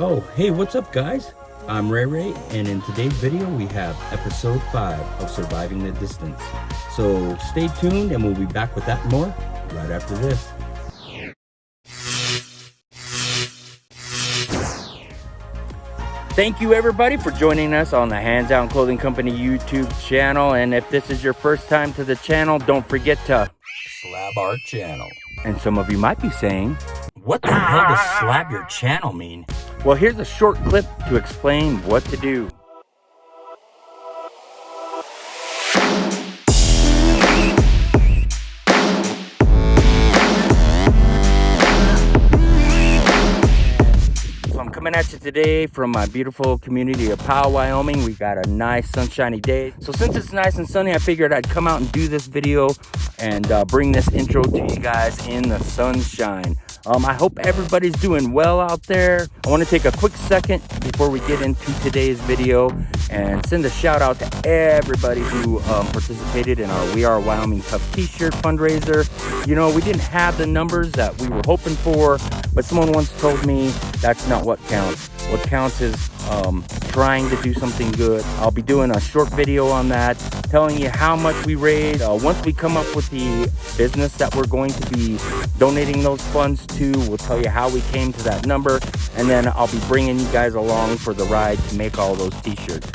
Oh, hey, what's up, guys? I'm Ray Ray, and in today's video, we have episode 5 of Surviving the Distance. So stay tuned, and we'll be back with that more right after this. Thank you, everybody, for joining us on the Hands Down Clothing Company YouTube channel. And if this is your first time to the channel, don't forget to slab our channel. And some of you might be saying, what the hell does slab your channel mean? Well, here's a short clip to explain what to do. So I'm coming at you today from my beautiful community of Powell, Wyoming. We got a nice sunshiny day. So since it's nice and sunny, I figured I'd come out and do this video and bring this intro to you guys in the sunshine. I hope everybody's doing well out there. I want to take a quick second before we get into today's video and send a shout out to everybody who participated in our We Are Wyoming Tough t-shirt fundraiser. You know, we didn't have the numbers that we were hoping for, but someone once told me that's not what counts. What counts is trying to do something good. I'll be doing a short video on that, telling you how much we raised. Once we come up with the business that we're going to be donating those funds to, we'll tell you how we came to that number, and then I'll be bringing you guys along for the ride to make all those t-shirts.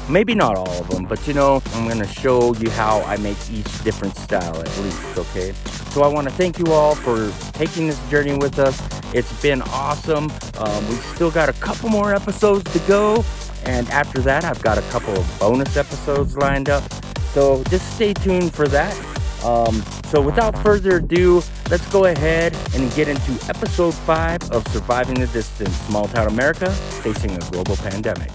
Maybe not all of them, but you know, I'm going to show you how I make each different style at least, okay? So I want to thank you all for taking this journey with us. It's been awesome. We've still got a couple more episodes to go, and after that, I've got a couple of bonus episodes lined up. So just stay tuned for that. So without further ado, let's go ahead and get into episode 5 of Surviving the Distance, Small Town America Facing a Global Pandemic.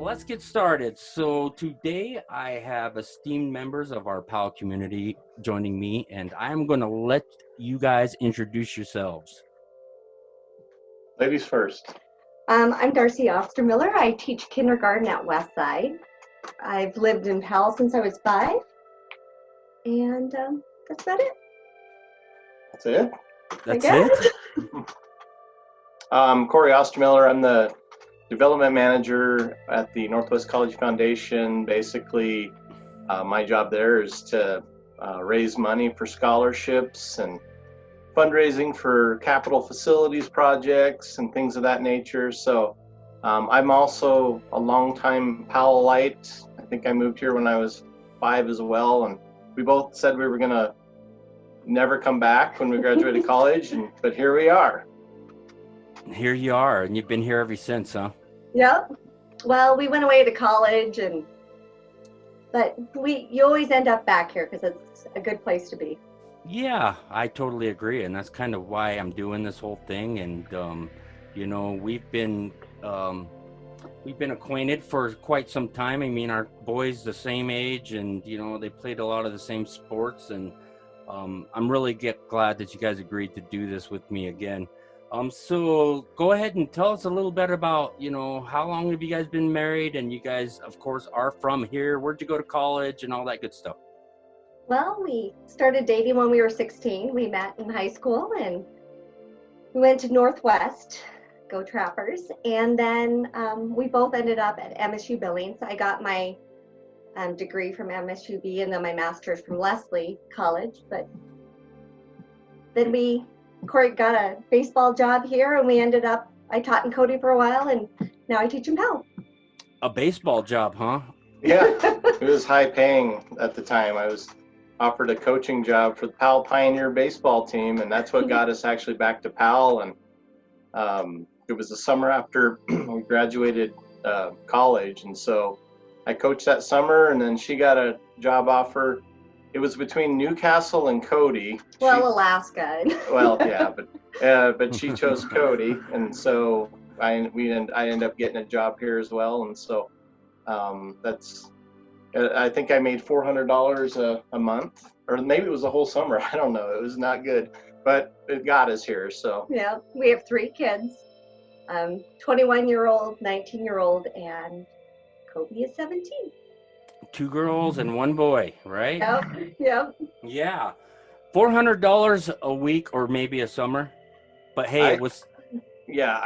Let's get started. So today I have esteemed members of our Powell community joining me, and I'm going to let you guys introduce yourselves. Ladies first. I'm Darci Ostermiller. I teach kindergarten at Westside. I've lived in Powell since I was 5, and that's about it. That's it? That's it? Cory Ostermiller, I'm the development manager at the Northwest College Foundation. Basically, my job there is to raise money for scholarships and fundraising for capital facilities projects and things of that nature. So I'm also a longtime Powellite. I think I moved here when I was 5 as well, and we both said we were going to never come back when we graduated college, but here we are. Here you are, and you've been here ever since, huh? Yep. Well, we went away to college, but you always end up back here because it's a good place to be. Yeah, I totally agree, and that's kind of why I'm doing this whole thing. And you know, we've been acquainted for quite some time. I mean, our boys the same age, and you know, they played a lot of the same sports. And I'm really glad that you guys agreed to do this with me again. So go ahead and tell us a little bit about, you know, how long have you guys been married? And you guys, of course, are from here. Where'd you go to college and all that good stuff? Well, we started dating when we were 16. We met in high school, and we went to Northwest, go Trappers, and then we both ended up at MSU Billings. I got my degree from MSUB and then my master's from Lesley College, but then Cory got a baseball job here, and I taught in Cody for a while, and now I teach in Powell. A baseball job, huh? Yeah, it was high paying at the time. I was offered a coaching job for the Powell Pioneer baseball team, and that's what got us actually back to Powell. And it was the summer after we graduated college, and so I coached that summer, and then she got a job offer. It was between Newcastle and Cody. Alaska. Well, yeah, but she chose Cody, and so I ended up getting a job here as well, and so I think I made $400 a month, or maybe it was a whole summer. I don't know. It was not good, but it got us here. So yeah, we have 3 kids, 21-year-old, 19-year-old, and Kobe is 17. 2 girls and 1 boy, right? Yep. Yeah. $400 a week or maybe a summer. But hey, it was... Yeah,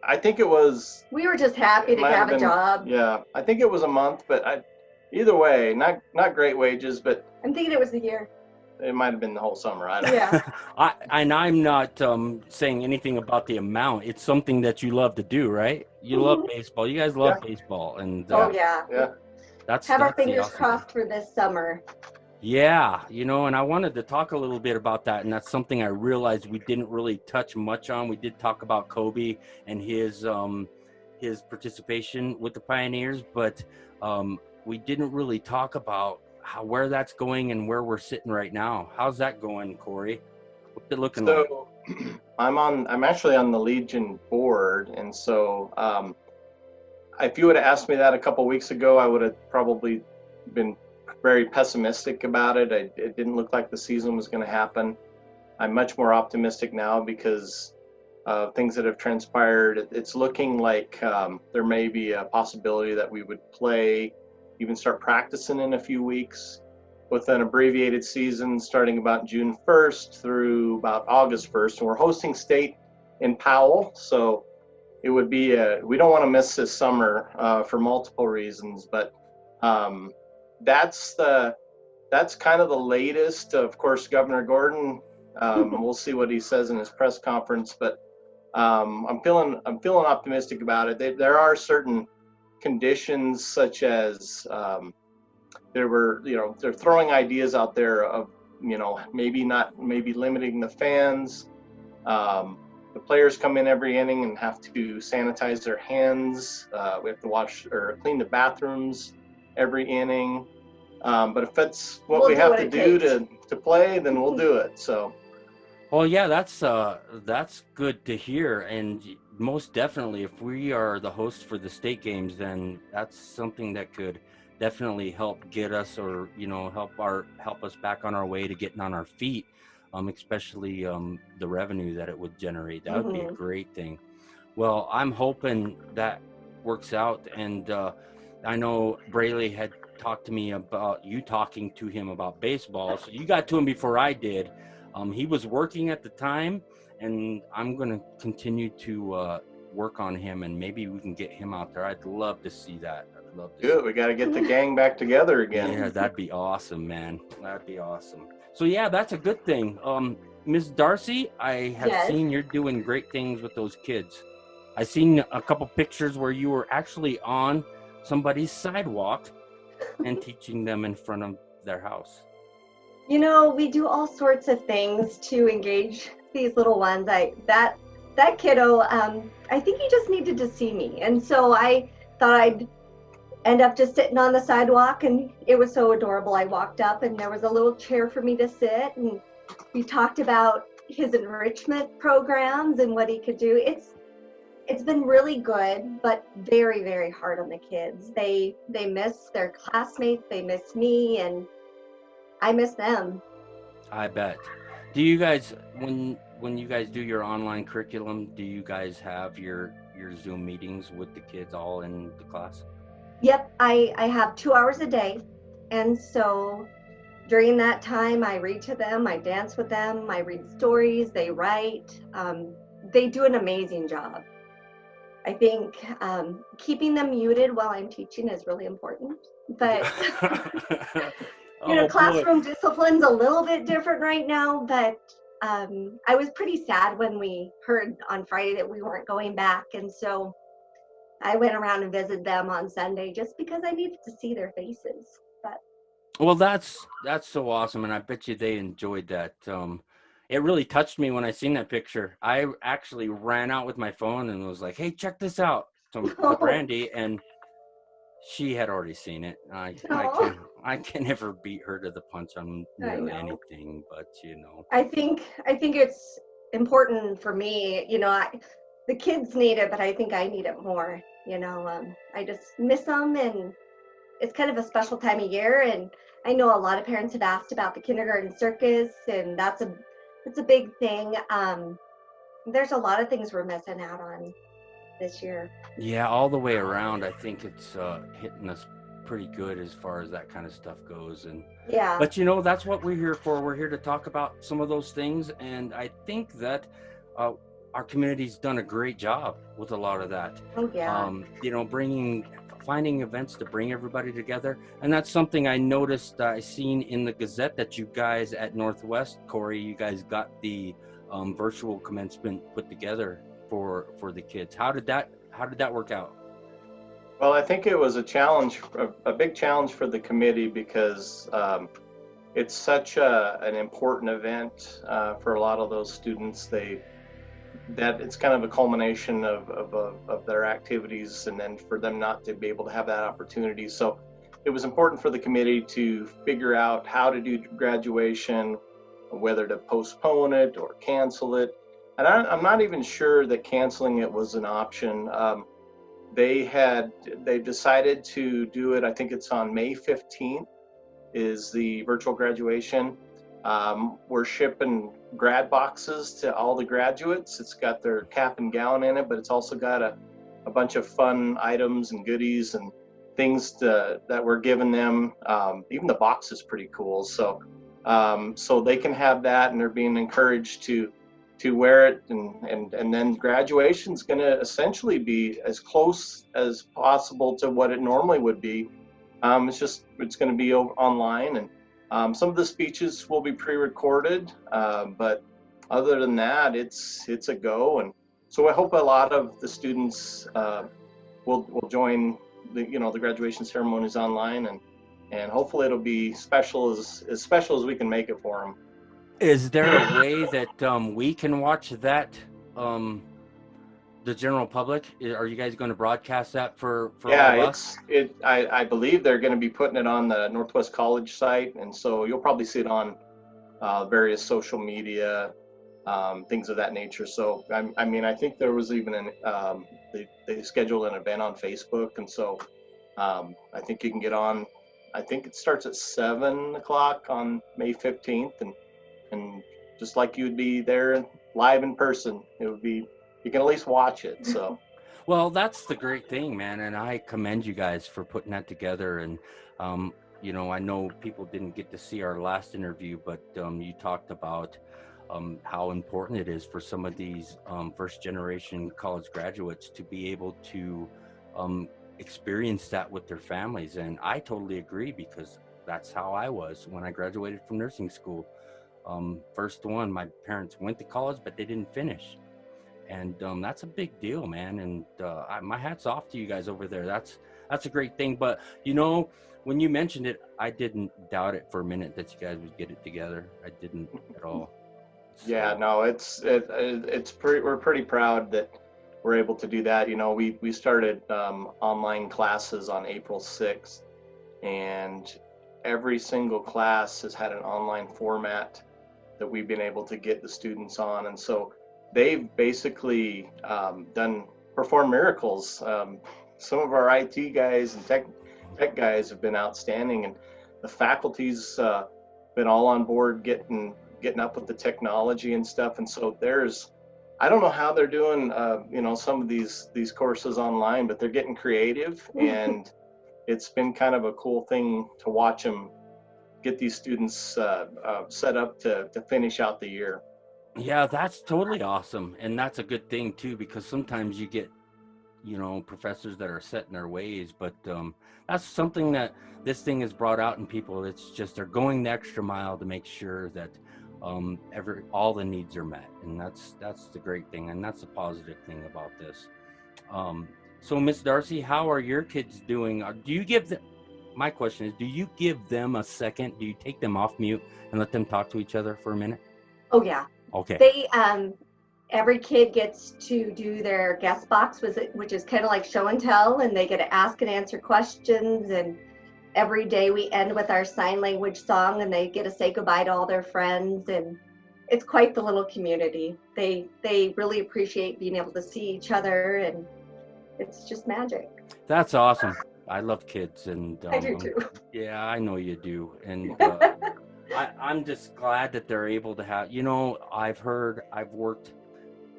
I think it was... We were just happy to have a job. Yeah, I think it was a month, but either way, not great wages, but... I'm thinking it was a year. It might have been the whole summer. I don't know. Yeah. I'm not saying anything about the amount. It's something that you love to do, right? You love baseball. You guys love baseball. And yeah. That's our fingers crossed for this summer. Yeah, you know, and I wanted to talk a little bit about that, and that's something I realized we didn't really touch much on. We did talk about Kobe and his participation with the Pioneers, but we didn't really talk about where that's going and where we're sitting right now. How's that going, Cory? What's it looking like? So I'm actually on the Legion board, and so if you would have asked me that a couple weeks ago, I would have probably been very pessimistic about it. It didn't look like the season was going to happen. I'm much more optimistic now because of things that have transpired. It's looking like there may be a possibility that we would play, even start practicing in a few weeks, with an abbreviated season starting about June 1st through about August 1st. And we're hosting state in Powell, so it would be we don't want to miss this summer for multiple reasons, but that's kind of the latest. Of course, Governor Gordon, we'll see what he says in his press conference, but I'm feeling optimistic about it. There are certain conditions, such as they're throwing ideas out there of, maybe limiting the fans. The players come in every inning and have to sanitize their hands. We have to wash or clean the bathrooms every inning. But if that's what we have to do to play, then we'll do it. So. Well, yeah, that's good to hear, and most definitely, if we are the host for the state games, then that's something that could definitely help get us, or help us back on our way to getting on our feet. Especially the revenue that it would generate. That would be a great thing. Well, I'm hoping that works out, and I know Brayley had talked to me about you talking to him about baseball. So you got to him before I did. He was working at the time, and I'm going to continue to work on him, and maybe we can get him out there. I'd love to see that. I'd love to see Good. We got to get the gang back together again. Yeah, that'd be awesome, man. That'd be awesome. So yeah, that's a good thing. Ms. Darcy, I have Yes. seen you're doing great things with those kids. I seen a couple pictures where you were actually on somebody's sidewalk and teaching them in front of their house. You know, we do all sorts of things to engage these little ones. That kiddo, I think he just needed to see me, and so I thought I'd end up just sitting on the sidewalk, and it was so adorable. I walked up, and there was a little chair for me to sit, and we talked about his enrichment programs and what he could do. It's been really good, but very, very hard on the kids. They miss their classmates, they miss me, and I miss them. I bet. Do you guys, when you guys do your online curriculum, do you guys have your Zoom meetings with the kids all in the class? Yep, I have 2 hours a day, and so during that time I read to them, I dance with them, I read stories, they write. They do an amazing job. I think keeping them muted while I'm teaching is really important, but classroom discipline's a little bit different right now, but I was pretty sad when we heard on Friday that we weren't going back, and so I went around and visited them on Sunday just because I needed to see their faces. But well, that's so awesome, and I bet you they enjoyed that. It really touched me when I seen that picture. I actually ran out with my phone and was like, "Hey, check this out!" to Brandy, and she had already seen it. I can never beat her to the punch on really anything, but I think it's important for me. The kids need it, but I think I need it more. I just miss them, and it's kind of a special time of year. And I know a lot of parents have asked about the kindergarten circus, and that's a big thing. There's a lot of things we're missing out on this year. Yeah, all the way around, I think it's hitting us pretty good as far as that kind of stuff goes. And yeah, but that's what we're here for. We're here to talk about some of those things, and I think that our community's done a great job with a lot of that. Oh, yeah. Finding events to bring everybody together, and that's something I noticed. I seen in the Gazette that you guys at Northwest, Cory, you guys got the virtual commencement put together for the kids. How did that work out? Well, I think it was a challenge, a big challenge for the committee, because it's such an important event for a lot of those students. That it's kind of a culmination of their activities, and then for them not to be able to have that opportunity. So it was important for the committee to figure out how to do graduation, whether to postpone it or cancel it. And I'm not even sure that canceling it was an option. They decided to do it. I think it's on May 15th is the virtual graduation. We're shipping grad boxes to all the graduates. It's got their cap and gown in it, but it's also got a bunch of fun items and goodies and things that we're giving them. Even the box is pretty cool. So they can have that, and they're being encouraged to wear it, and then graduation's going to essentially be as close as possible to what it normally would be. It's going to be online, and some of the speeches will be pre-recorded, but other than that, it's a go. And so I hope a lot of the students will join the graduation ceremonies online, and hopefully it'll be as special as we can make it for them. Is there a way that we can watch that? The general public? Are you guys going to broadcast that for all of us? I believe they're going to be putting it on the Northwest College site, and so you'll probably see it on various social media, things of that nature. So I think there was even they scheduled an event on Facebook, and so I think you can get on. I think it starts at 7:00 on May 15th, and just like you'd be there live in person, it would be. You can at least watch it. So, Well, that's the great thing, man, and I commend you guys for putting that together. And I know people didn't get to see our last interview, but you talked about how important it is for some of these first generation college graduates to be able to experience that with their families. And I totally agree, because that's how I was when I graduated from nursing school. First one, my parents went to college, but they didn't finish. And that's a big deal, man. And my hat's off to you guys over there. That's a great thing. But when you mentioned it, I didn't doubt it for a minute that you guys would get it together. I didn't at all. So. Yeah, no, we're pretty proud that we're able to do that. We started online classes on April 6th, and every single class has had an online format that we've been able to get the students on. And so they've basically performed miracles. Some of our IT guys and tech guys have been outstanding, and the faculty's been all on board getting up with the technology and stuff. And so I don't know how they're doing some of these courses online, but they're getting creative, and it's been kind of a cool thing to watch them get these students set up to finish out the year. Yeah, that's totally awesome. And that's a good thing too, because sometimes you get, professors that are set in their ways, but that's something that this thing has brought out in people. It's just, they're going the extra mile to make sure that all the needs are met. And that's the great thing. And that's the positive thing about this. So Miss Darci, how are your kids doing? My question is, do you give them a second? Do you take them off mute and let them talk to each other for a minute? Oh yeah. Okay. They every kid gets to do their guest box, which is kind of like show and tell, and they get to ask and answer questions. And every day we end with our sign language song, and they get to say goodbye to all their friends. And it's quite the little community. They really appreciate being able to see each other, and it's just magic. That's awesome. I love kids, and I do too. Yeah, I know you do. And I'm just glad that they're able to have, I've worked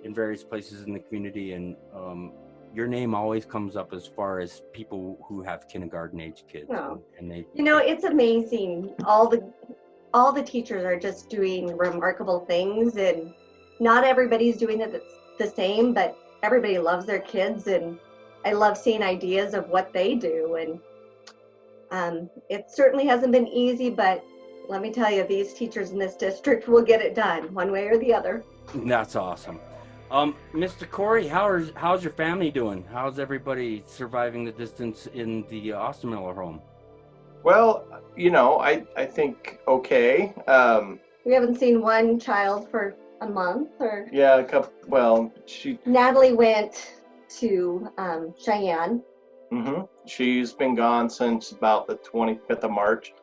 in various places in the community, and your name always comes up as far as people who have kindergarten age kids. Oh. And they, it's amazing. All the teachers are just doing remarkable things, and not everybody's doing it the same, but everybody loves their kids, and I love seeing ideas of what they do. And it certainly hasn't been easy, but let me tell you, these teachers in this district will get it done one way or the other. That's awesome. Mr. Cory, how's your family doing? How's everybody surviving the distance in the Ostermiller home? Well, I think okay. We haven't seen one child for a month or. Yeah, a couple. Well, Natalie went to Cheyenne. Mm-hmm. She's been gone since about the 25th of March.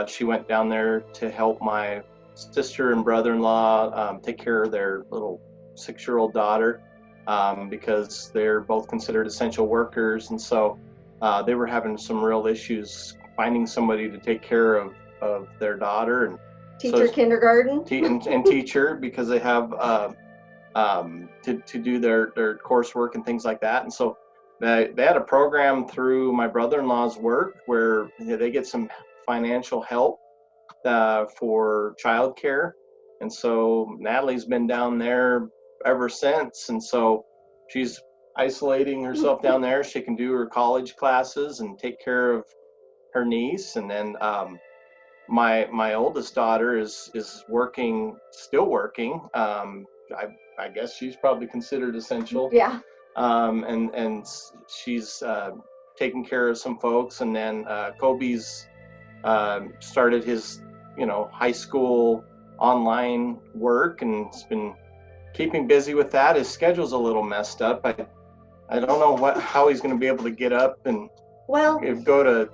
She went down there to help my sister and brother-in-law take care of their little 6-year-old daughter, because they're both considered essential workers, and so they were having some real issues finding somebody to take care of their daughter, and kindergarten and teacher, because they have to do their coursework and things like that. And so they had a program through my brother-in-law's work where they get some financial help for childcare. And so Natalie's been down there ever since. And so she's isolating herself down there. She can do her college classes and take care of her niece. And then my oldest daughter is still working. I guess she's probably considered essential. Yeah. And she's taking care of some folks. And then Kobe's started his high school online work, and has been keeping busy with that. His schedule's a little messed up. I don't know how he's going to be able to get up and go to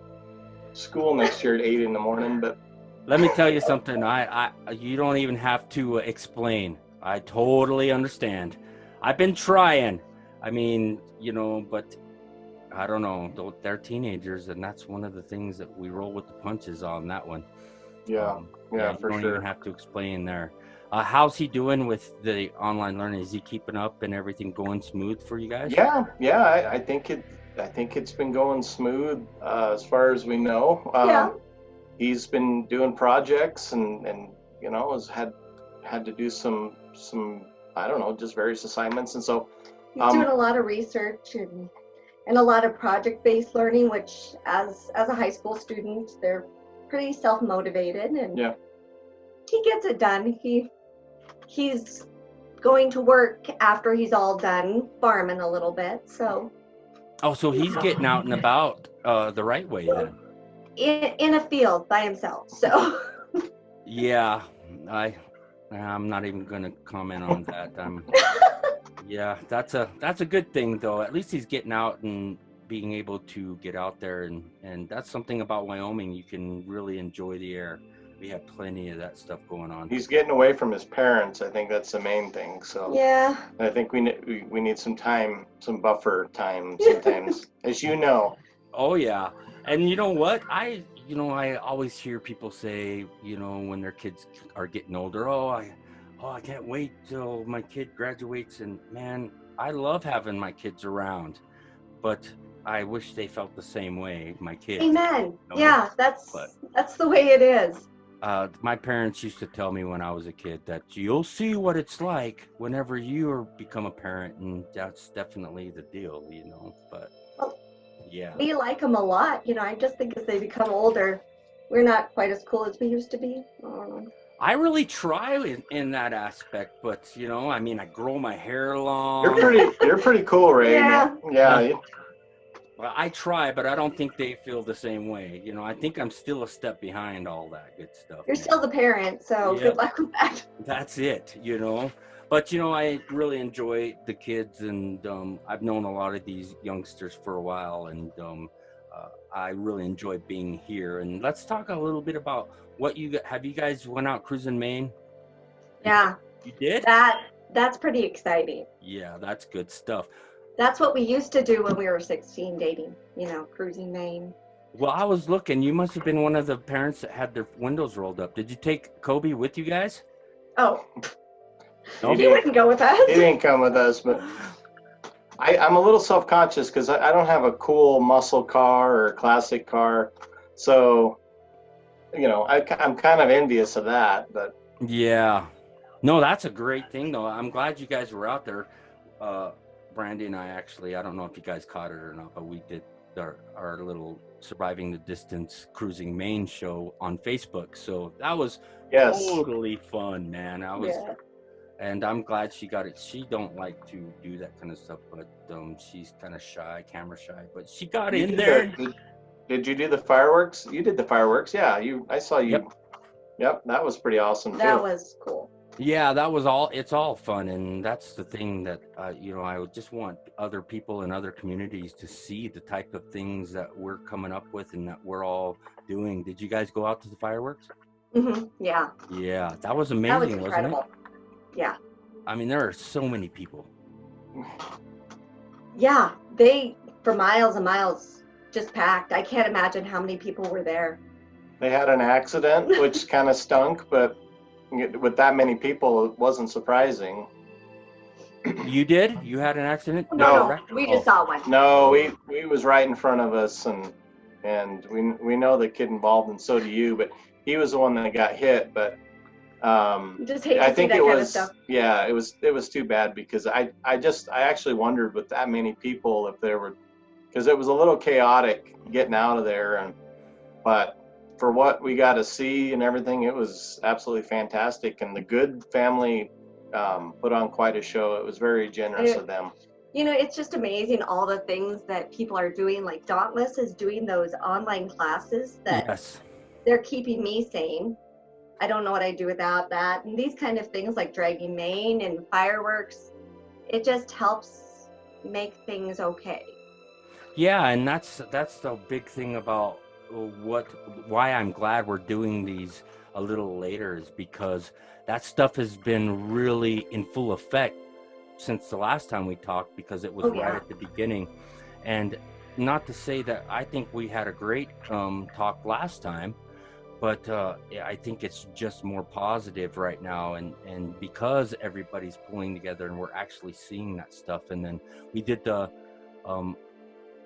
school next year at 8 a.m. But let me tell you something. You don't even have to explain. I totally understand. I've been trying. I mean, but I don't know. They're teenagers, and that's one of the things that we roll with the punches on that one. Yeah, for sure. You don't even have to explain there. How's he doing with the online learning? Is he keeping up and everything going smooth for you guys? Yeah. I think it's been going smooth as far as we know. Yeah. He's been doing projects and has had to do some I don't know, just various assignments, and so He's doing a lot of research and a lot of project-based learning, which as a high school student, they're pretty self-motivated, and yeah. he gets it done. He's going to work after he's all done farming a little bit, so. Oh, so he's getting out and about the right way then. In a field by himself, so. Yeah, I'm not even gonna comment on that. Yeah, that's a good thing though. At least he's getting out and being able to get out there, and that's something about Wyoming. You can really enjoy the air. We have plenty of that stuff going on. He's getting away from his parents. I think that's the main thing. So yeah, I think we need some time, some buffer time sometimes, as you know. Oh yeah, and you know what? I always hear people say, when their kids are getting older, I can't wait till my kid graduates. And man, I love having my kids around, but I wish they felt the same way, my kids. Amen. Yeah, that's the way it is. My parents used to tell me when I was a kid that you'll see what it's like whenever you become a parent, and that's definitely the deal, but yeah. We like them a lot. I just think as they become older, we're not quite as cool as we used to be. I really try in that aspect, but I grow my hair long. You're pretty cool, Ray. Yeah. Well, I try, but I don't think they feel the same way. I think I'm still a step behind all that good stuff. You're still the parent, so Good luck with that. That's it, But, I really enjoy the kids, and I've known a lot of these youngsters for a while, and I really enjoy being here. And let's talk a little bit about have you guys went out cruising Maine? Yeah. You did? That's pretty exciting. Yeah, that's good stuff. That's what we used to do when we were 16 dating, cruising Maine. Well, I was looking. You must have been one of the parents that had their windows rolled up. Did you take Kobe with you guys? Oh. No? He wouldn't go with us. He didn't come with us, but I'm a little self-conscious because I don't have a cool muscle car or a classic car. So, I'm kind of envious of that, but. Yeah. No, that's a great thing, though. I'm glad you guys were out there. Brandy and I don't know if you guys caught it or not, but we did our little Surviving the Distance Cruising Maine show on Facebook. So that was totally fun, man. And I'm glad she got it. She don't like to do that kind of stuff, but she's kind of shy, camera shy, but she got in there. Did you do the fireworks? You did the fireworks. Yeah, I saw you. Yep, that was pretty awesome too. That was cool. Yeah, it's all fun, and that's the thing that I would just want other people in other communities to see the type of things that we're coming up with and that we're all doing. Did you guys go out to the fireworks? Mm-hmm. Yeah. Yeah, that was amazing, that was incredible. Wasn't it? Yeah. There are so many people. Yeah, they for miles and miles just packed. I can't imagine how many people were there. They had an accident, which kind of stunk, but with that many people, it wasn't surprising. You did? You had an accident? No, we just saw one. No, we was right in front of us, and we know the kid involved, and so do you. But he was the one that got hit. But just hate I to think see that it kind of was stuff. Yeah, it was too bad because I actually wondered with that many people if there were, because it was a little chaotic getting out of there, but. For what we got to see and everything, it was absolutely fantastic. And the Good family put on quite a show. It was very generous of them. It's just amazing all the things that people are doing. Like Dauntless is doing those online classes that they're keeping me sane. I don't know what I'd do without that. And these kind of things like Dragging Maine and fireworks, it just helps make things okay. Yeah, and that's the big thing about why I'm glad we're doing these a little later is because that stuff has been really in full effect since the last time we talked, because it was right at the beginning. And not to say that I think we had a great talk last time, but yeah, I think it's just more positive right now, and because everybody's pulling together and we're actually seeing that stuff. And then we did the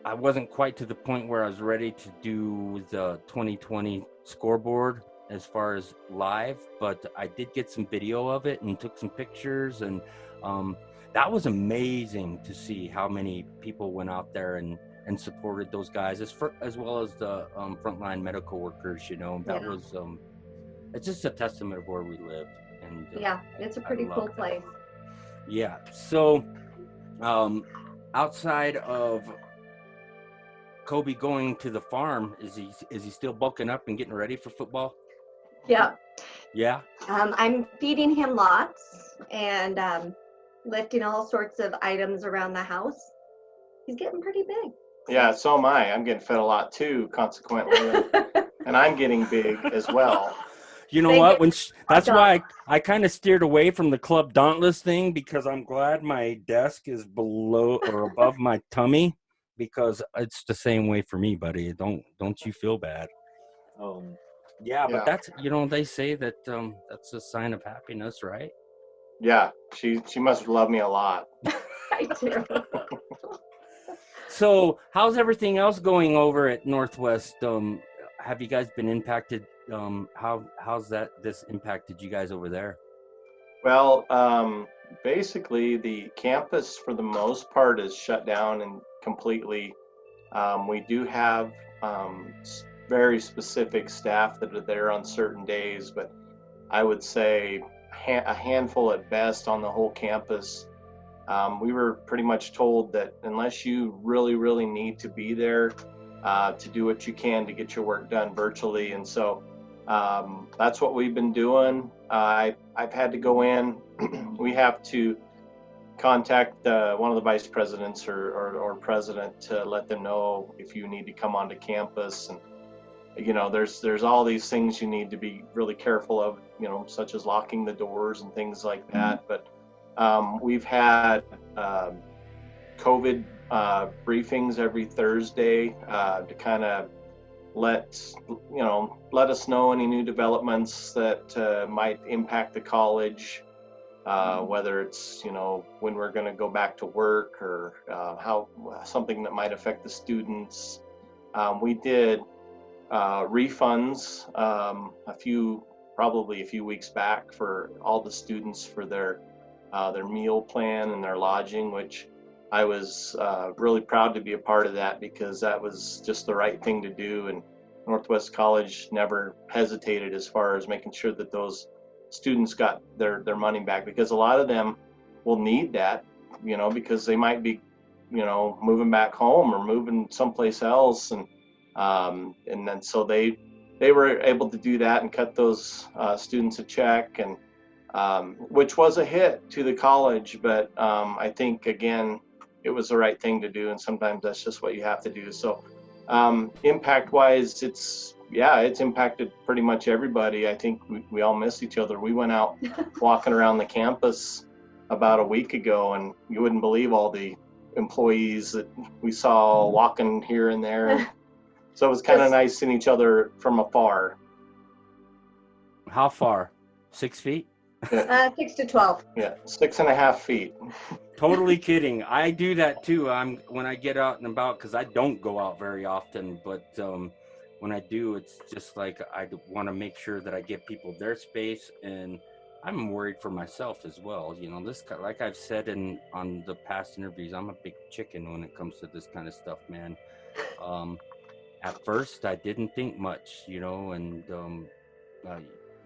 I wasn't quite to the point where I was ready to do the 2020 scoreboard as far as live, but I did get some video of it and took some pictures, and that was amazing to see how many people went out there and supported those guys, as well as the frontline medical workers. You know, that was it's just a testament of where we live, and yeah, it's a pretty cool place. Yeah. So outside of Kobe going to the farm, is he still bulking up and getting ready for football? Yeah. Yeah. I'm feeding him lots and lifting all sorts of items around the house. He's getting pretty big. Yeah, so am I. I'm getting fed a lot too, consequently, and I'm getting big as well. You know what? That's why I kind of steered away from the Club Dauntless thing, because I'm glad my desk is below or above my tummy, because it's the same way for me, buddy. Don't you feel bad? Yeah, but that's, you know, they say that that's a sign of happiness, right? Yeah, she must love me a lot. I do. So how's everything else going over at Northwest? Have you guys been impacted? How's this impacted you guys over there? Well, basically the campus for the most part is shut down and completely. We do have very specific staff that are there on certain days, but I would say a handful at best on the whole campus. We were pretty much told that unless you really, really need to be there to do what you can to get your work done virtually. And so that's what we've been doing. I've had to go in. We have to contact one of the vice presidents or president to let them know if you need to come onto campus. And you know, there's all these things you need to be really careful of, you know, such as locking the doors and things like that. But we've had COVID briefings every Thursday to kind of let us know any new developments that might impact the college, whether it's, you know, when we're going to go back to work, or how something that might affect the students. We did refunds probably a few weeks back for all the students for their meal plan and their lodging, which I was really proud to be a part of that, because that was just the right thing to do. And Northwest College never hesitated as far as making sure that those students got their money back, because a lot of them will need that, you know, because they might be, you know, moving back home or moving someplace else. And then so they were able to do that and cut those students a check, and which was a hit to the college, but I think again it was the right thing to do, and sometimes that's just what you have to do. So impact wise, it's impacted pretty much everybody. I think we all miss each other. We went out walking around the campus about a week ago, and you wouldn't believe all the employees that we saw walking here and there. So it was kind of nice seeing each other from afar. How far? 6 feet? 6 to 12. Yeah, 6.5 feet. Totally kidding. I do that too. When I get out and about, because I don't go out very often, but when I do, it's just like I want to make sure that I give people their space, and I'm worried for myself as well. You know, this, like I've said on the past interviews, I'm a big chicken when it comes to this kind of stuff, man. At first, I didn't think much, you know, and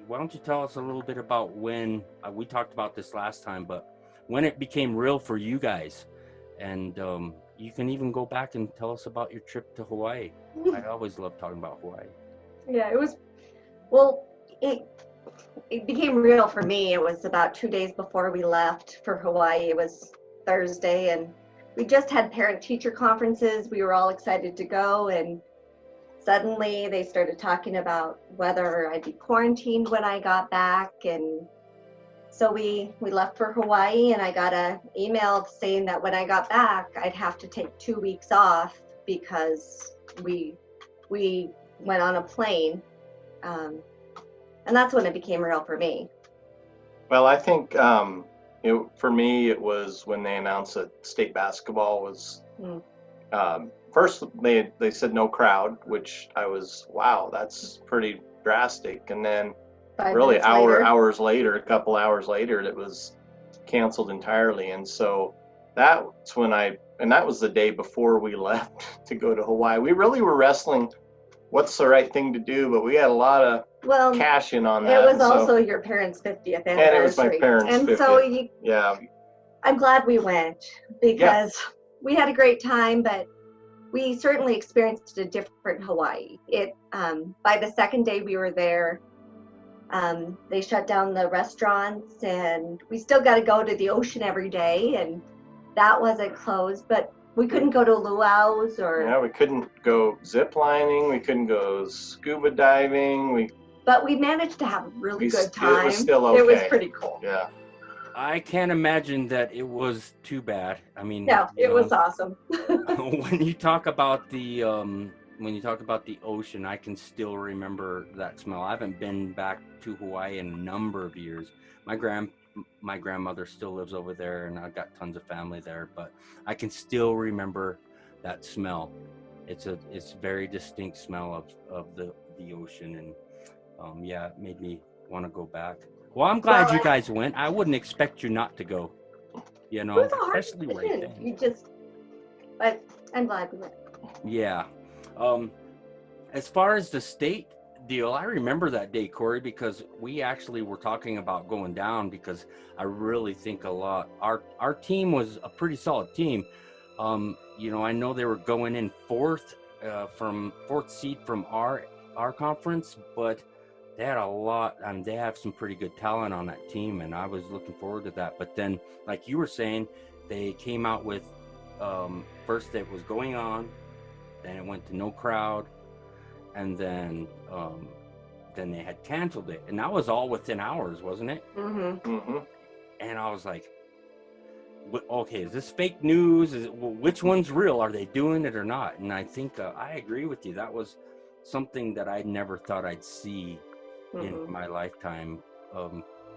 why don't you tell us a little bit about when, we talked about this last time, but when it became real for you guys, and you can even go back and tell us about your trip to Hawaii. I always love talking about Hawaii. Yeah, it became real for me. It was about 2 days before we left for Hawaii. It was Thursday, and we just had parent-teacher conferences. We were all excited to go, and suddenly they started talking about whether I'd be quarantined when I got back. And so we left for Hawaii, and I got an email saying that when I got back, I'd have to take 2 weeks off because we went on a plane And that's when it became real for me. Well, I think for me, it was when they announced that state basketball was first. They said no crowd, which I was, wow, that's pretty drastic. And then 5 really minutes later. hours later, a couple hours later, it was canceled entirely. And so that's when and that was the day before we left to go to Hawaii. We really were wrestling what's the right thing to do, but we had a lot of cash in on that. It was also your parents' 50th anniversary. And it was my parents' 50th. And so I'm glad we went, because we had a great time, but we certainly experienced a different Hawaii. By the second day we were there, they shut down the restaurants, and we still got to go to the ocean every day, and that wasn't closed, but we couldn't go to luau's we couldn't go zip lining, we couldn't go scuba diving, but we managed to have a really good time. It was still okay. It was pretty cool. Yeah. I can't imagine that it was too bad. I mean, no, it was awesome. When you talk about the ocean, I can still remember that smell. I haven't been back to Hawaii in a number of years. My grandmother still lives over there, and I've got tons of family there, but I can still remember that smell. It's a very distinct smell of the ocean, and it made me want to go back. Well, I'm glad you guys went. I wouldn't expect you not to go, especially right then. But I'm glad we went. Yeah. As far as the state deal, I remember that day, Cory, because we actually were talking about going down, because I really think our team was a pretty solid team. I know they were going in fourth seed from our conference, but they had a lot, and they have some pretty good talent on that team, and I was looking forward to that. But then, like you were saying, they came out with first it was going on, then it went to no crowd, and then they had canceled it, and that was all within hours, wasn't it? And I was like, okay, is this fake news? Which one's real? Are they doing it or not? And I think I agree with you. That was something that I never thought I'd see in my lifetime.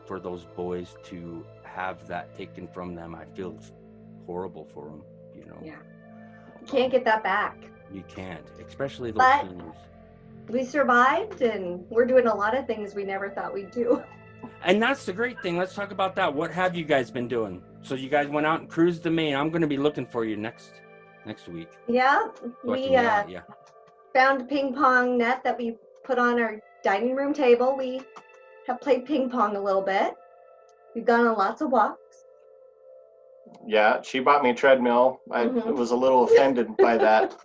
For those boys to have that taken from them, I feel horrible for them. Yeah, you can't get that back. You can't, especially those seniors. We survived, and we're doing a lot of things we never thought we'd do. And that's the great thing. Let's talk about that. What have you guys been doing? So you guys went out and cruised the Maine. I'm going to be looking for you next week. Yeah, we found a ping pong net that we put on our dining room table. We have played ping pong a little bit. We've gone on lots of walks. Yeah, she bought me a treadmill. I was a little offended by that.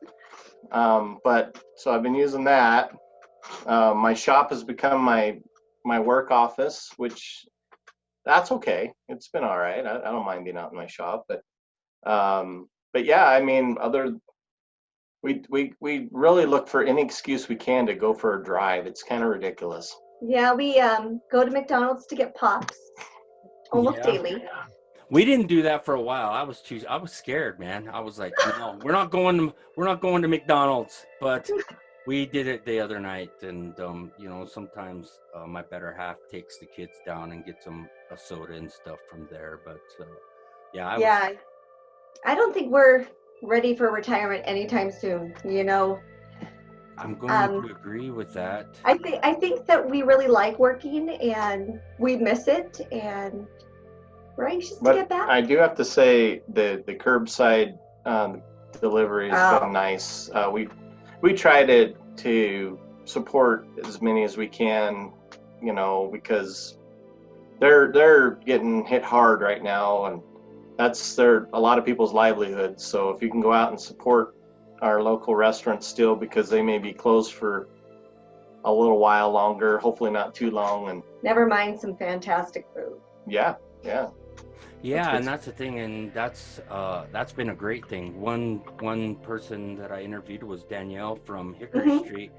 But so I've been using that. My shop has become my work office, which that's okay. It's been all right. I don't mind being out in my shop, but yeah, I mean, we really look for any excuse we can to go for a drive. It's kind of ridiculous. Yeah, we go to McDonald's to get pops almost daily. We didn't do that for a while. I was scared, man. I was like, no, we're not going to McDonald's, but we did it the other night. And sometimes my better half takes the kids down and gets them a soda and stuff from there. But I don't think we're ready for retirement anytime soon. I'm going to agree with that. I think that we really like working, and we miss it, and we're anxious to get back. I do have to say the curbside delivery has been nice. We try to support as many as we can, because they're getting hit hard right now, and that's a lot of people's livelihood. So if you can go out and support our local restaurants still, because they may be closed for a little while longer, hopefully not too long, and never mind some fantastic food. Yeah, and that's the thing, and that's been a great thing. One person that I interviewed was Danielle from Hickory Street,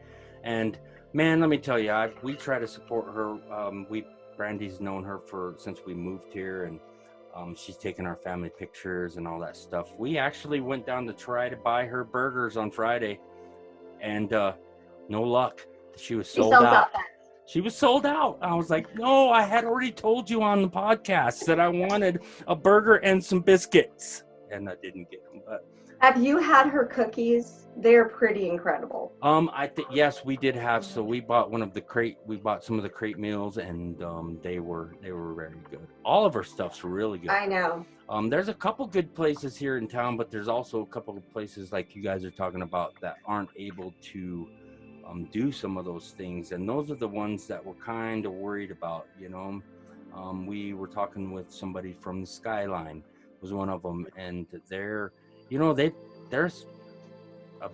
and man, let me tell you, we try to support her. Brandy's known her since we moved here, and she's taken our family pictures and all that stuff. We actually went down to try to buy her burgers on Friday, and no luck. She was sold out. She was sold out. I was like, no, I had already told you on the podcast that I wanted a burger and some biscuits, and I didn't get them. But Have you had her cookies? They're pretty incredible. I think yes, we did have. So we bought we bought some of the crate meals, and they were very good. All of her stuff's really good. I know. There's a couple good places here in town, but there's also a couple of places like you guys are talking about that aren't able to do some of those things, and those are the ones that we're kind of worried about. We were talking with somebody from the Skyline, was one of them, and they're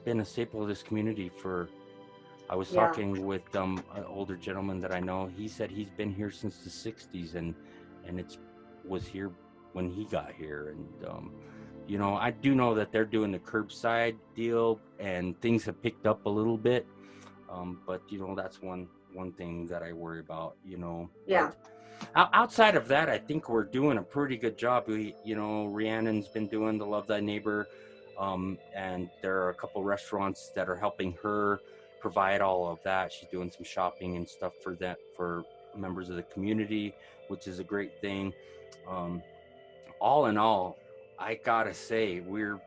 been a staple of this community for. I was talking with an older gentleman that I know. He said he's been here since the '60s, and it was here when he got here. And I do know that they're doing the curbside deal, and things have picked up a little bit. But that's one thing that I worry about. Yeah. Outside of that, I think we're doing a pretty good job. Rhiannon's been doing the Love Thy Neighbor, and there are a couple restaurants that are helping her provide all of that. She's doing some shopping and stuff for members of the community, which is a great thing. All in all, I gotta say we're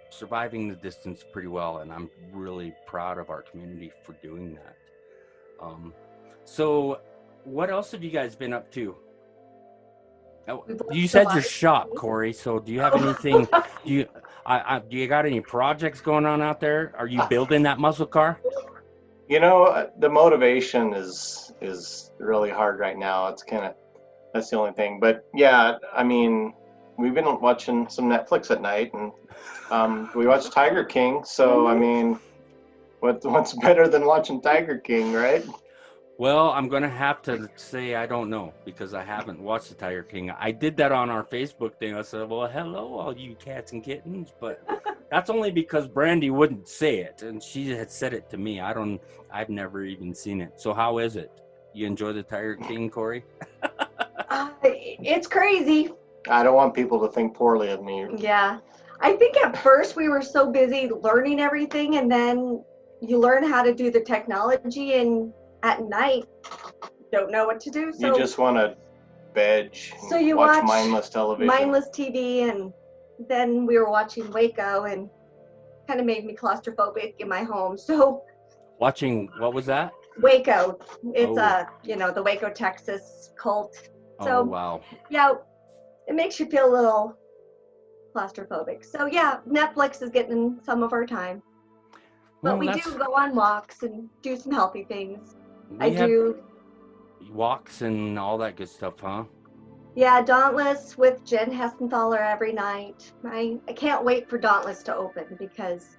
surviving the distance pretty well, and I'm really proud of our community for doing that. So what else have you guys been up to? You said your shop, Cory. So do you have anything? Do you got any projects going on out there? Are you building that muscle car? The motivation is really hard right now. That's the only thing. But yeah, I mean, we've been watching some Netflix at night, and we watched Tiger King. So I mean, what's better than watching Tiger King, right? Well, I'm going to have to say I don't know, because I haven't watched the Tiger King. I did that on our Facebook thing. I said, well, hello, all you cats and kittens. But that's only because Brandy wouldn't say it, and she had said it to me. I've never even seen it. So how is it? You enjoy the Tiger King, Cory? It's crazy. I don't want people to think poorly of me. Yeah. I think at first we were so busy learning everything, and then you learn how to do the technology, and at night don't know what to do. So you just want to veg. So you watch mindless television. Mindless TV, and then we were watching Waco, and kind of made me claustrophobic in my home. So watching, what was that? Waco. It's the Waco, Texas cult. So, oh wow. Yeah, it makes you feel a little claustrophobic. So yeah, Netflix is getting some of our time. But we do go on walks and do some healthy things. I do walks and all that good stuff, huh? Yeah, Dauntless with Jen Hessenthaler every night. I can't wait for Dauntless to open, because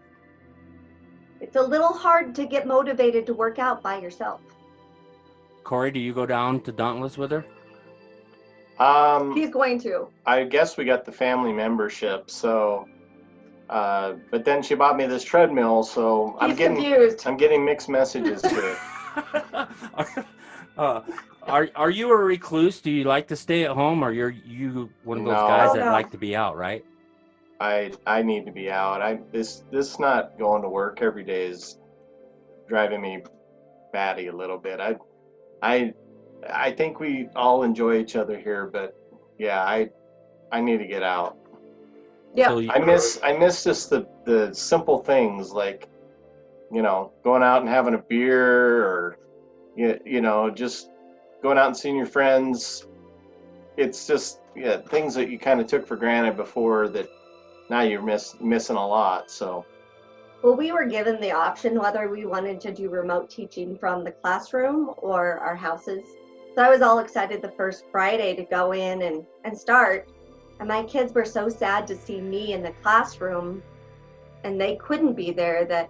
it's a little hard to get motivated to work out by yourself. Cory, do you go down to Dauntless with her? He's going to. I guess we got the family membership, so but then she bought me this treadmill, so He's confused. I'm getting mixed messages here. Are you a recluse? Do you like to stay at home, or are you one of those guys that like to be out, right? I need to be out. This not going to work every day is driving me batty a little bit. I think we all enjoy each other here, but yeah, I need to get out. Yeah. So I miss just the simple things, like going out and having a beer, or just going out and seeing your friends. It's just things that you kind of took for granted before, that now you're missing a lot. So well, we were given the option whether we wanted to do remote teaching from the classroom or our houses. So I was all excited the first Friday to go in and start. And my kids were so sad to see me in the classroom, and they couldn't be there, that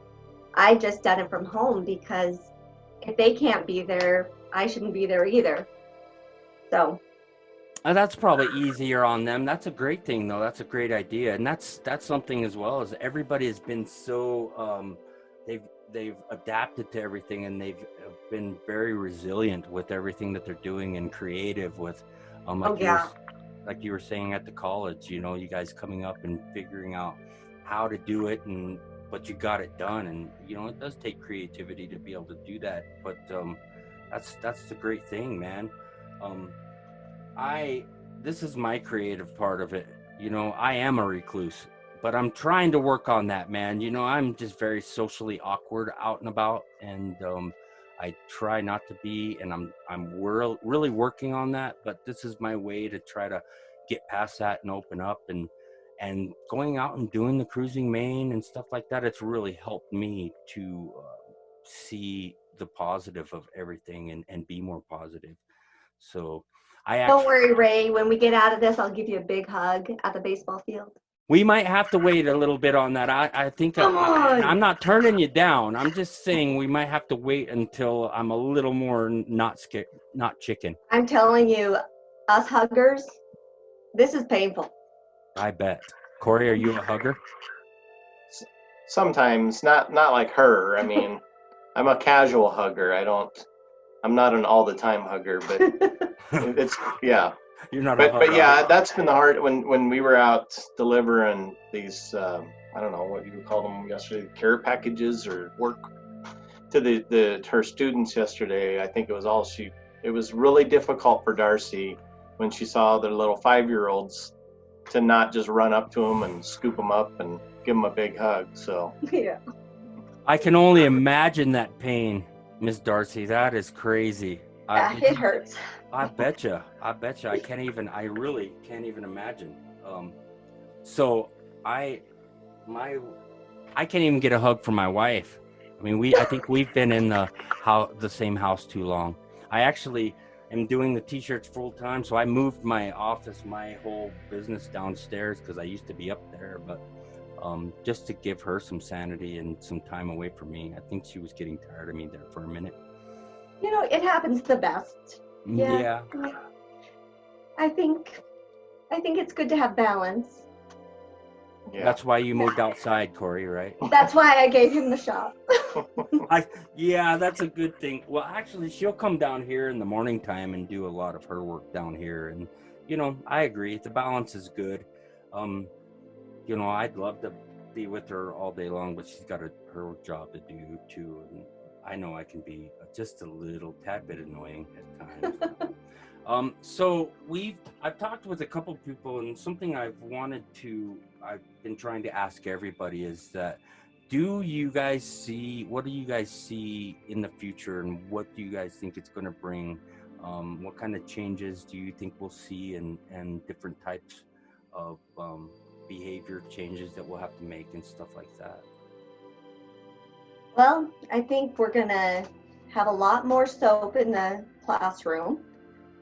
I just done it from home, because if they can't be there, I shouldn't be there either. So that's probably easier on them. That's a great thing, though. That's a great idea, and that's something as well. As everybody has been so they've adapted to everything, and they've been very resilient with everything that they're doing, and creative with like you were saying at the college, you guys coming up and figuring out how to do it, but you got it done. And it does take creativity to be able to do that. But That's the great thing, man. This is my creative part of it. I am a recluse, but I'm trying to work on that, man. I'm just very socially awkward out and about, and I try not to be, and I'm really working on that. But this is my way to try to get past that and open up, and going out and doing the cruising Maine and stuff like that. It's really helped me to see the positive of everything and be more positive. So Don't worry, Ray. When we get out of this, I'll give you a big hug at the baseball field. We might have to wait a little bit on that. I think I'm not turning you down. I'm just saying we might have to wait until I'm a little more not chicken. I'm telling you, us huggers, this is painful. I bet. Cory, are you a hugger? Sometimes, not like her. I mean, I'm a casual hugger. I'm not an all the time hugger, but it's, yeah. You're not but yeah, that's been the hard when we were out delivering these I don't know what you would call them yesterday, care packages or work to her students yesterday. I think it was really difficult for Darci when she saw their little 5-year-olds to not just run up to them and scoop them up and give them a big hug. So yeah, I can only imagine that pain, Miss Darci. That is crazy. It hurts. I betcha. I really can't even imagine. So I can't even get a hug from my wife. I mean, I think we've been in the same house too long. I actually am doing the t-shirts full time, so I moved my office, my whole business downstairs because I used to be up there, but just to give her some sanity and some time away from me. I think she was getting tired of me there for a minute. It happens the best. Yeah. I think it's good to have balance. Yeah. That's why you moved outside, Cory, right? That's why I gave him the shop. Yeah, that's a good thing. Well, actually, she'll come down here in the morning time and do a lot of her work down here. And, I agree. The balance is good. I'd love to be with her all day long, but she's got her job to do too. And I know I can be just a little tad bit annoying at times. So I've talked with a couple people, and something I've been trying to ask everybody is that, what do you guys see in the future, and what do you guys think it's going to bring? What kind of changes do you think we'll see, and different types of behavior changes that we'll have to make and stuff like that? Well, I think we're going to have a lot more soap in the classroom.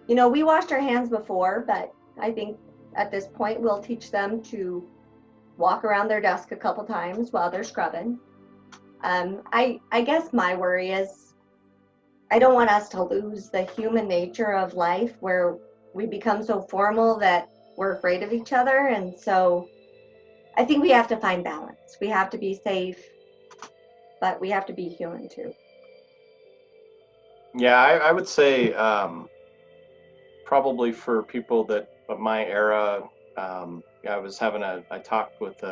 We washed our hands before, but I think at this point we'll teach them to walk around their desk a couple times while they're scrubbing. I guess my worry is I don't want us to lose the human nature of life where we become so formal that we're afraid of each other. And so I think we have to find balance. We have to be safe, but we have to be human too. Yeah, I would say probably for people of my era, I talked with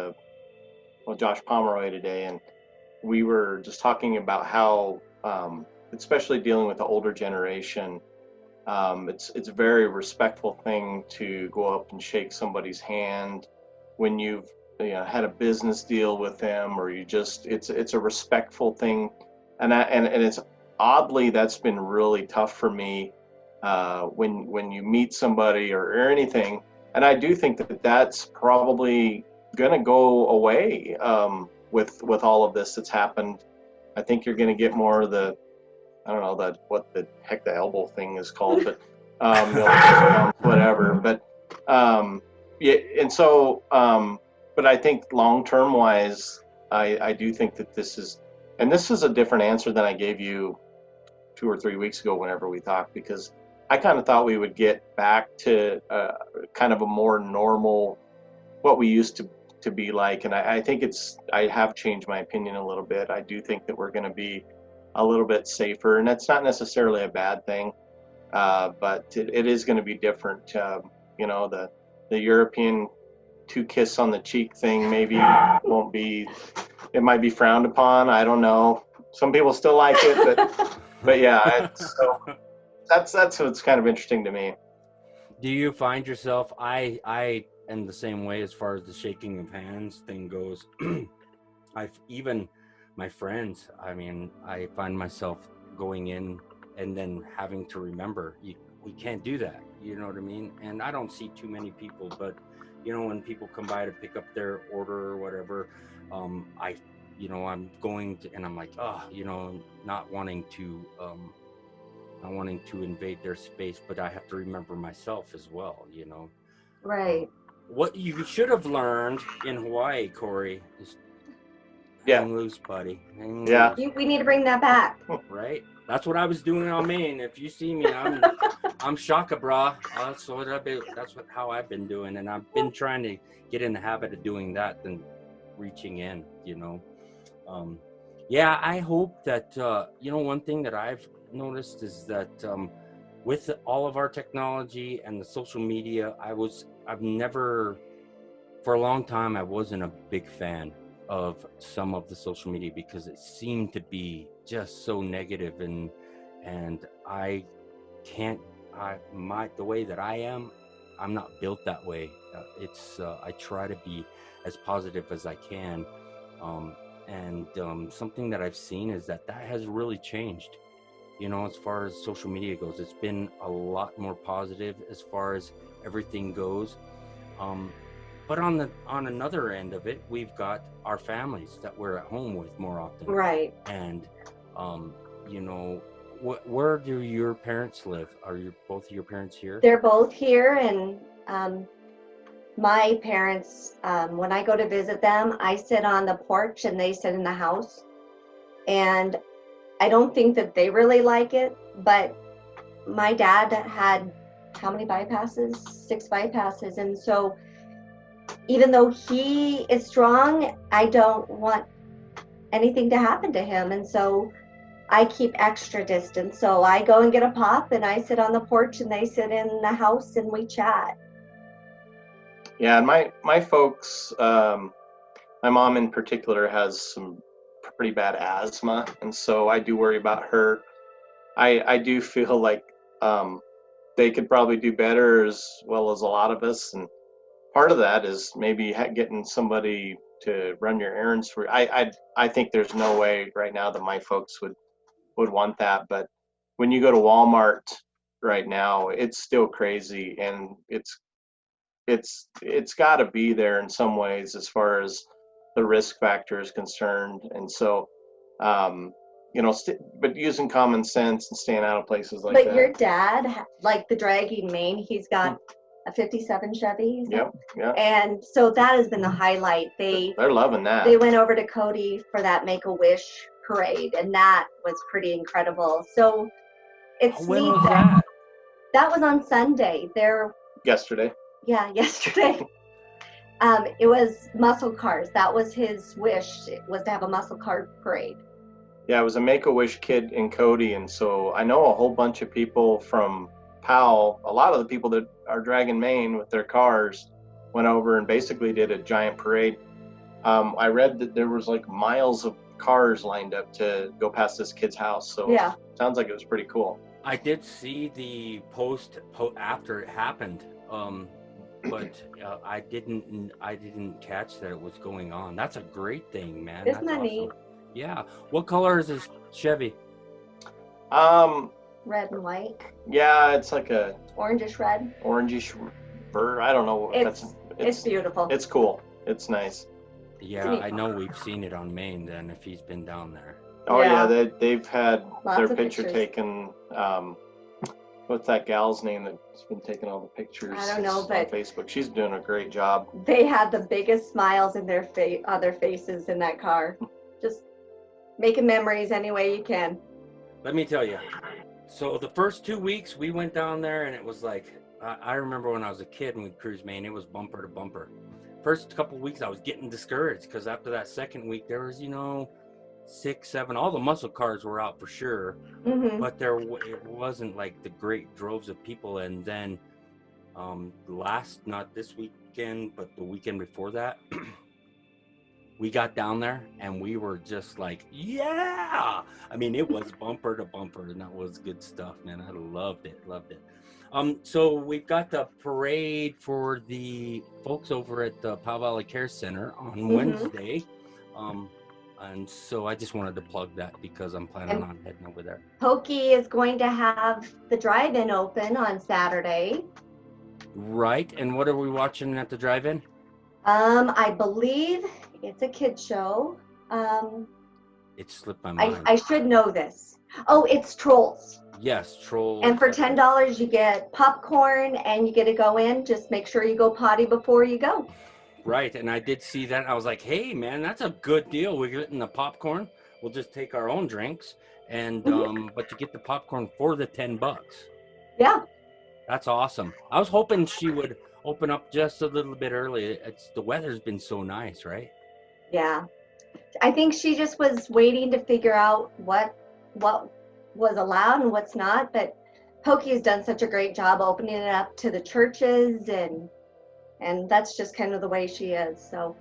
Josh Pomeroy today, and we were just talking about how, especially dealing with the older generation, it's a very respectful thing to go up and shake somebody's hand when you've had a business deal with them, or it's a respectful thing, and it's oddly that's been really tough for me when you meet somebody or anything. And I do think that's probably going to go away with all of this that's happened. I think you're going to get more of I don't know what the heck the elbow thing is called, but whatever. But yeah, and so but I think long-term wise, I do think that this is a different answer than I gave you 2 or 3 weeks ago whenever we talked, because I kind of thought we would get back to kind of a more normal, what we used to be like. And I think I have changed my opinion a little bit. I do think that we're going to be a little bit safer, and that's not necessarily a bad thing, but it is going to be different. The European 2 kiss on the cheek thing maybe it might be frowned upon. I don't know. Some people still like it, but But yeah, so that's what's kind of interesting to me. Do you find yourself, I am the same way as far as the shaking of hands thing goes. I've even my friends, I mean, I find myself going in and then having to remember, we can't do that. You know what I mean? And I don't see too many people, but you know, when people come by to pick up their order or whatever, I'm going to, and I'm like, oh, you know, not wanting to invade their space, but I have to remember myself as well, you know. Right. What you should have learned in Hawaii, Cory, is hang loose, buddy. Hang loose. We need to bring that back. Right? That's what I was doing on Maine. If you see me, I'm shaka, brah. That's how I've been doing, and I've been trying to get in the habit of doing that than reaching in, you know. Yeah, I hope that one thing that I've noticed is that with all of our technology and the social media, I've never, for a long time, I wasn't a big fan of some of the social media because it seemed to be just so negative, and I can't, the way that I am, I'm not built that way. I try to be as positive as I can, and something that I've seen is that has really changed. You know, as far as social media goes, it's been a lot more positive as far as everything goes. But on another end of it, we've got our families that we're at home with more often. Right. And, where do your parents live? Are both of your parents here? They're both here, and my parents, when I go to visit them, I sit on the porch and they sit in the house. And I don't think that they really like it, but my dad had how many bypasses? 6 bypasses. And so even though he is strong, I don't want anything to happen to him. And so I keep extra distance. So I go and get a pop and I sit on the porch and they sit in the house and we chat. Yeah, and my folks, my mom in particular has some pretty bad asthma, and so I do worry about her. I do feel like they could probably do better as well as a lot of us, and part of that is maybe getting somebody to run your errands for. I think there's no way right now that my folks would want that, but when you go to Walmart right now, it's still crazy, and it's got to be there in some ways as far as the risk factor is concerned. And so but using common sense and staying out of places like that. But your dad, like the dragging Maine, he's got a 57 Chevy. Yep. And so that has been the highlight. They're loving that. They went over to Cody for that Make-A-Wish parade, and that was pretty incredible. So it's when neat. Was that? That was on Sunday. Yesterday. Yeah, yesterday. It was muscle cars. That was his wish, was to have a muscle car parade. Yeah, it was a Make-A-Wish kid in Cody, and so I know a whole bunch of people from Powell. A lot of the people that are dragging Maine with their cars went over and basically did a giant parade. I read that there was like miles of cars lined up to go past this kid's house. So yeah, sounds like it was pretty cool. I did see the post after it happened, but I didn't catch that it was going on. That's a great thing, man. Isn't that neat? Yeah. What color is this Chevy? Red and white. Yeah, it's like a orangish red. Orangish bird. I don't know. It's beautiful. It's cool. It's nice. Yeah, I know we've seen it on Maine then if he's been down there. Oh yeah, they've had lots their of picture pictures taken. What's that gal's name that's been taking all the pictures? I don't know, but on Facebook. She's doing a great job. They had the biggest smiles in their on their faces in that car. Just making memories any way you can. Let me tell you. So the first 2 weeks we went down there and it was like, I remember when I was a kid and we'd cruise Maine, it was bumper to bumper. First couple weeks I was getting discouraged because after that second week there was, 6, 7, all the muscle cars were out for sure, but it wasn't like the great droves of people. And then not this weekend, but the weekend before that, we got down there and we were just like, yeah. I mean, it was bumper to bumper, and that was good stuff, man. I loved it, loved it. So we've got the parade for the folks over at the Powell WY Care Center on Wednesday. And so I just wanted to plug that because I'm planning on heading over there. Pokey is going to have the drive-in open on Saturday. Right. And what are we watching at the drive-in? I believe it's a kid show. It slipped my mind. I should know this. Oh, it's Trolls. Yes, Trolls. And for $10, you get popcorn and you get to go in. Just make sure you go potty before you go. Right, and I did see that. I was like, hey, man, that's a good deal. We're getting the popcorn. We'll just take our own drinks. And but you get the popcorn for the $10. Yeah. That's awesome. I was hoping she would open up just a little bit early. The weather's been so nice, right? Yeah. I think she just was waiting to figure out what was allowed and what's not. But Pokey has done such a great job opening it up to the churches, and that's just kind of the way she is. So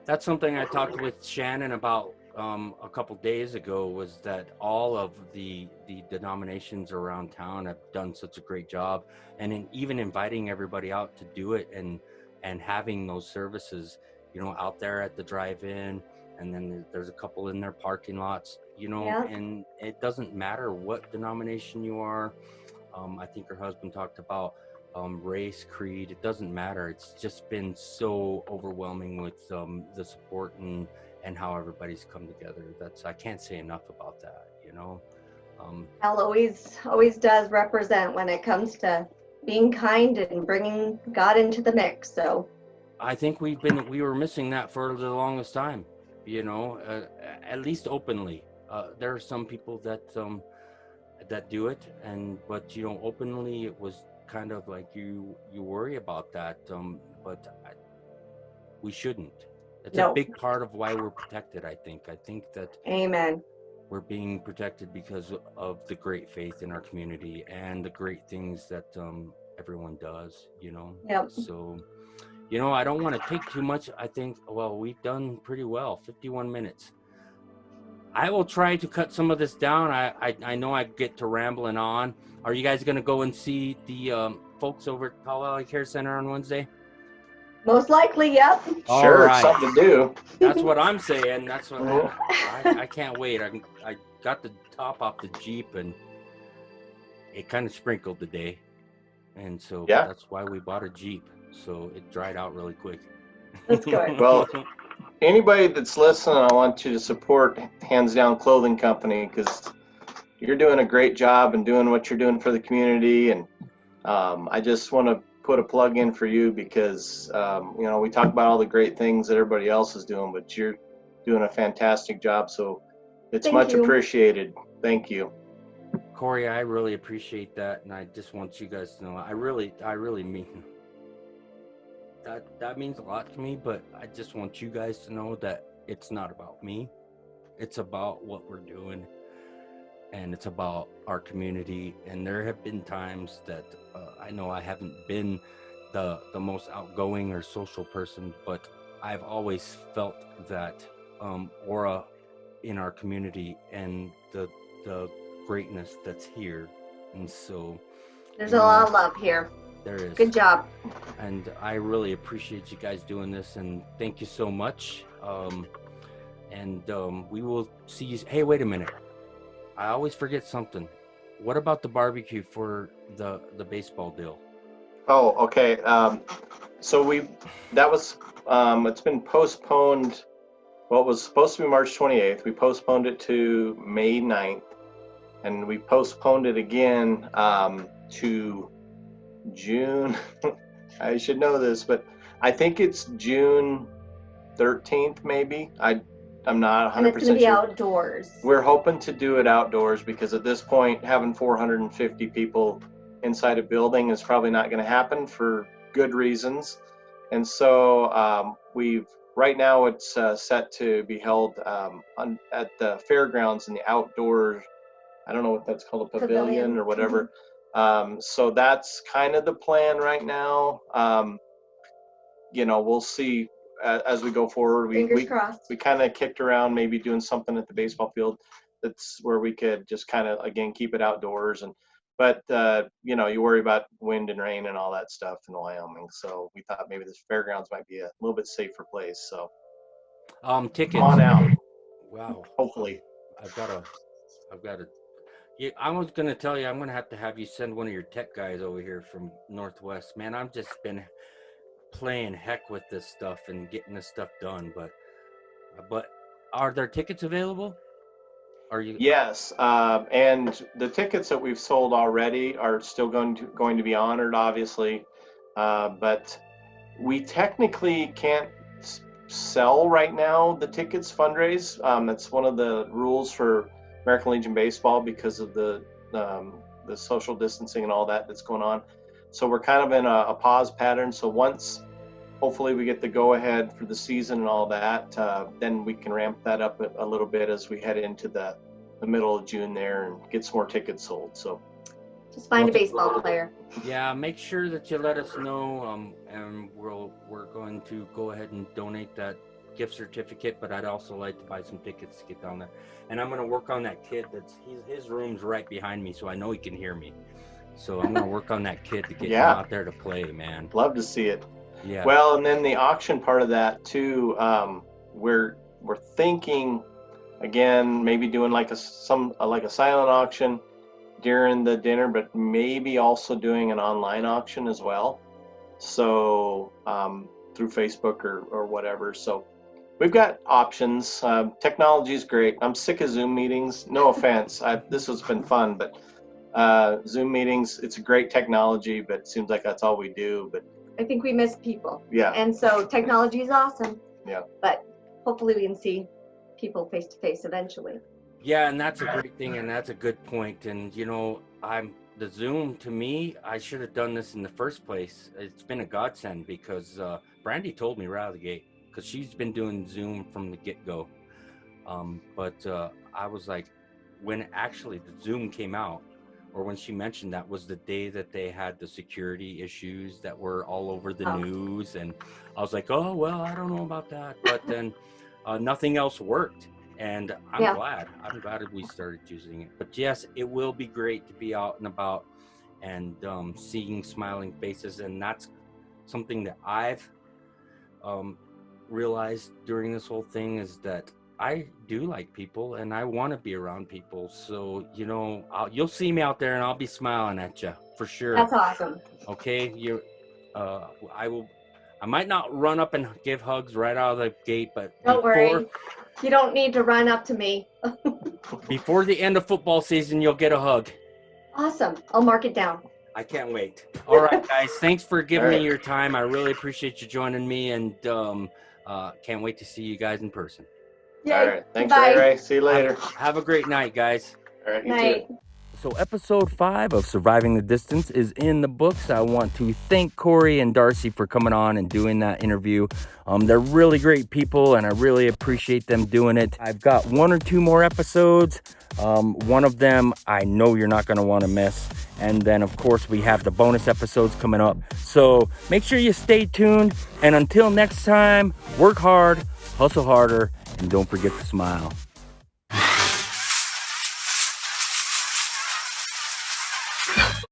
that's something I talked with Shannon about a couple days ago, was that all of the denominations around town have done such a great job, and even inviting everybody out to do it, and having those services, you know, out there at the drive-in, and then there's a couple in their parking lots, you know. Yeah. And it doesn't matter what denomination you are. I think her husband talked about race, creed. It doesn't matter. It's just been so overwhelming with the support and how everybody's come together. I can't say enough about that, you know. Al always does represent when it comes to being kind and bringing God into the mix. So I think we were missing that for the longest time, you know, at least openly. There are some people that do it, but you know, openly it was kind of like you worry about that, but we shouldn't. It's a big part of why we're protected. I think that Amen. We're being protected because of the great faith in our community and the great things that everyone does, you know. Yep. So, you know, I don't want to take too much. I think, well, we've done pretty well, 51 minutes. I will try to cut some of this down. I know I get to rambling on. Are you guys going to go and see the folks over at Powell WY Care Center on Wednesday? Most likely, yep. Sure, right. It's something to do. That's what I'm saying. That's what I can't wait. I got the top off the Jeep, and it kind of sprinkled today. And so that's why we bought a Jeep. So it dried out really quick. That's good. Well, anybody that's listening, I want you to support Hands Down Clothing Company, because you're doing a great job and doing what you're doing for the community. And I just want to put a plug in for you because, you know, we talk about all the great things that everybody else is doing, but you're doing a fantastic job. So it's much appreciated. Thank you. Cory, I really appreciate that. And I just want you guys to know, I really mean that means a lot to me, but I just want you guys to know that it's not about me. It's about what we're doing, and it's about our community. And there have been times that I know I haven't been the most outgoing or social person, but I've always felt that aura in our community and the greatness that's here. And so there's a lot of love here. There is. Good job. And I really appreciate you guys doing this, and thank you so much. We will see you. Hey, wait a minute. I always forget something. What about the barbecue for the baseball deal? Oh, okay. So it's been postponed. Well, it was supposed to be March 28th. We postponed it to May 9th, and we postponed it again to June. I should know this, but I think it's June 13th, maybe. I'm not 100% sure. And it's going to be outdoors. We're hoping to do it outdoors because at this point, having 450 people inside a building is probably not going to happen for good reasons. And so right now it's set to be held at the fairgrounds in the outdoor, I don't know what that's called, a pavilion or whatever. So that's kind of the plan right now. You know, we'll see as we go forward. Fingers crossed. We kind of kicked around maybe doing something at the baseball field that's where we could just kind of, again, keep it outdoors. But you worry about wind and rain and all that stuff in Wyoming. So we thought maybe this fairgrounds might be a little bit safer place. So tickets. Come on out. Wow. Hopefully. I've got to. Yeah, I was going to tell you, I'm going to have you send one of your tech guys over here from Northwest. Man, I've just been playing heck with this stuff and getting this stuff done. But are there tickets available? Are you? Yes, and the tickets that we've sold already are still going to be honored, obviously, but we technically can't sell right now the tickets fundraise. That's one of the rules for American Legion Baseball because of the social distancing and all that's going on. So we're kind of in a pause pattern. So once hopefully we get the go ahead for the season and all that, then we can ramp that up a little bit as we head into the middle of June there and get some more tickets sold. So just find a baseball player. Yeah, make sure that you let us know, and we're going to go ahead and donate that gift certificate. But I'd also like to buy some tickets to get down there, and I'm going to work on that kid. His room's right behind me, so I know he can hear me. So I'm going to work on that kid to get him out there to play, man. Love to see it. Yeah. Well, and then the auction part of that too. We're thinking again, maybe doing like a silent auction during the dinner, but maybe also doing an online auction as well. So through Facebook or whatever. So we've got options. Technology is great. I'm sick of Zoom meetings. No offense. This has been fun, but Zoom meetings, it's a great technology, but it seems like that's all we do. But I think we miss people. Yeah. And so technology is awesome. Yeah. But hopefully we can see people face to face eventually. Yeah, and that's a great thing, and that's a good point. And the Zoom, to me, I should have done this in the first place. It's been a godsend because Brandy told me right out of the gate, because she's been doing Zoom from the get-go. But I was like, when actually the Zoom came out, or when she mentioned that was the day that they had the security issues that were all over the news. And I was like, oh, well, I don't know about that. But then nothing else worked. And I'm glad that we started using it. But yes, it will be great to be out and about and seeing smiling faces. And that's something that I've realized during this whole thing, is that I do like people and I want to be around people. So, you'll see me out there and I'll be smiling at you for sure. That's awesome. Okay. I might not run up and give hugs right out of the gate, but don't worry. You don't need to run up to me. Before the end of football season, you'll get a hug. Awesome. I'll mark it down. I can't wait. All right, guys. Thanks for giving me your time. I really appreciate you joining me, and can't wait to see you guys in person. Yay. All right. Thanks, Ray. See you later. Have a great night, guys. All right. You Night. too. So episode 5 of Surviving the Distance is in the books. I want to thank Cory and Darci for coming on and doing that interview. They're really great people, and I really appreciate them doing it. I've got 1 or 2 more episodes. One of them I know you're not going to want to miss. And then, of course, we have the bonus episodes coming up. So make sure you stay tuned. And until next time, work hard, hustle harder, and don't forget to smile.